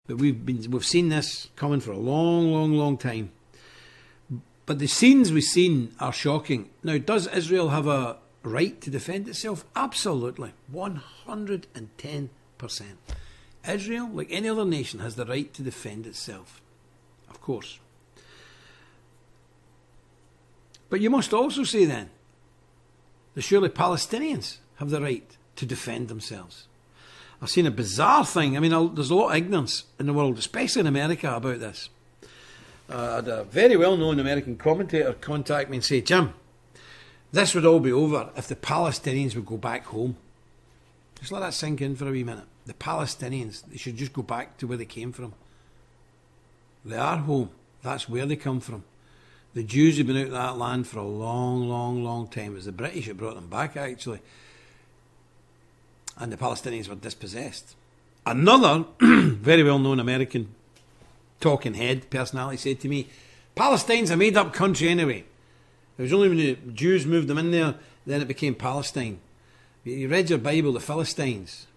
But we've seen this coming for a long, long, long time. But the scenes we've seen are shocking. Now, does Israel have a right to defend itself? Absolutely. 110%. Israel, like any other nation, has the right to defend itself. Of course. But you must also say then, that surely Palestinians have the right to defend themselves. I've seen a bizarre thing. I mean, there's a lot of ignorance in the world, especially in America, about this. I had a very well-known American commentator contact me and say, Jim, this would all be over if the Palestinians would go back home. Just let that sink in for a wee minute. The Palestinians, they should just go back to where they came from. They are home. That's where they come from. The Jews have been out of that land for a long, long, long time. It was the British that brought them back, actually. And the Palestinians were dispossessed. Another very well-known American talking head personality said to me, Palestine's a made-up country anyway. It was only when the Jews moved them in there, then it became Palestine. You read your Bible, the Philistines.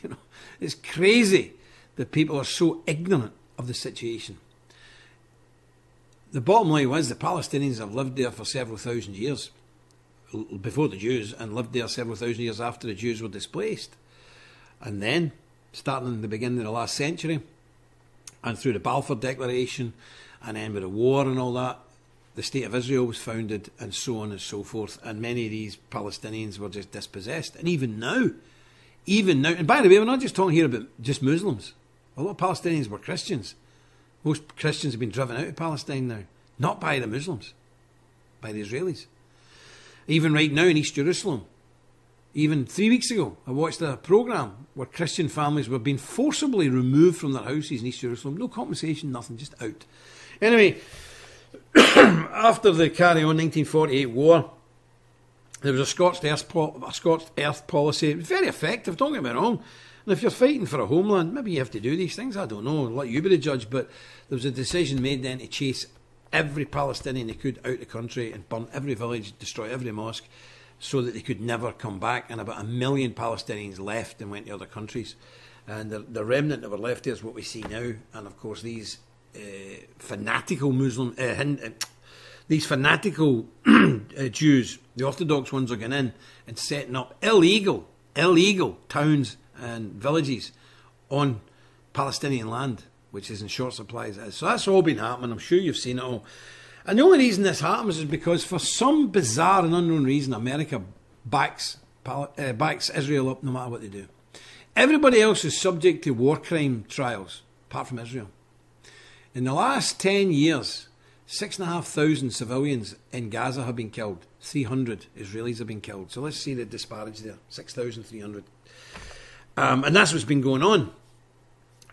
You know, it's crazy that people are so ignorant of the situation. The bottom line was the Palestinians have lived there for several thousand years before the Jews, and lived there several thousand years after the Jews were displaced. And then, starting in the beginning of the last century, and through the Balfour Declaration, and then with the war and all that, the State of Israel was founded, and so on and so forth. And many of these Palestinians were just dispossessed. And even now, and by the way, we're not just talking here about just Muslims. A lot of Palestinians were Christians. Most Christians have been driven out of Palestine now. Not by the Muslims, by the Israelis. Even right now in East Jerusalem, even 3 weeks ago, I watched a programme where Christian families were being forcibly removed from their houses in East Jerusalem. No compensation, nothing, just out. Anyway, after the carry on 1948 war, there was a scorched earth policy. It was very effective, don't get me wrong. And if you're fighting for a homeland, maybe you have to do these things. I don't know, I'll let you be the judge. But there was a decision made then to chase every Palestinian they could out of the country and burn every village, destroy every mosque, so that they could never come back. And about 1 million Palestinians left and went to other countries. And the remnant that were left there is what we see now. And of course, these fanatical Muslim, these fanatical Jews, the Orthodox ones, are going in and setting up illegal towns and villages on Palestinian land, which is in short supply. So that's all been happening. I'm sure you've seen it all. And the only reason this happens is because for some bizarre and unknown reason, America backs Israel up no matter what they do. Everybody else is subject to war crime trials, apart from Israel. In the last 10 years, 6,500 civilians in Gaza have been killed. 300 Israelis have been killed. So let's see the disparity there, 6,300. And that's what's been going on.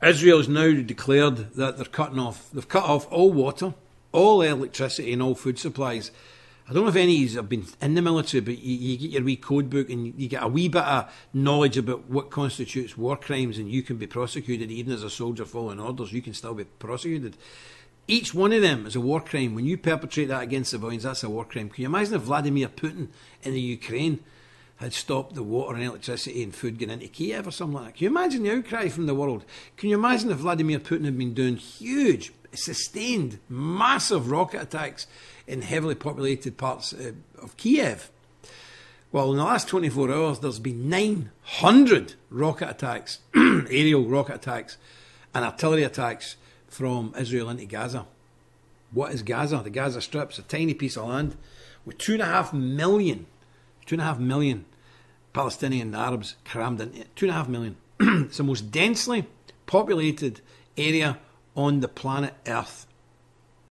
Israel has now declared that they've cut off all water, all electricity and all food supplies. I don't know if any of you have been in the military, but you get your wee code book and you get a wee bit of knowledge about what constitutes war crimes, and you can be prosecuted even as a soldier following orders. You can still be prosecuted. Each one of them is a war crime. When you perpetrate that against civilians, that's a war crime. Can you imagine if Vladimir Putin in the Ukraine had stopped the water and electricity and food getting into Kiev or something like that? Can you imagine the outcry from the world? Can you imagine if Vladimir Putin had been doing huge, sustained, massive rocket attacks in heavily populated parts of Kiev? Well, in the last 24 hours, there's been 900 rocket attacks, aerial rocket attacks, and artillery attacks from Israel into Gaza. What is Gaza? The Gaza Strip's a tiny piece of land with 2.5 million Palestinian Arabs crammed into it. 2.5 million. It's the most densely populated area on the planet Earth.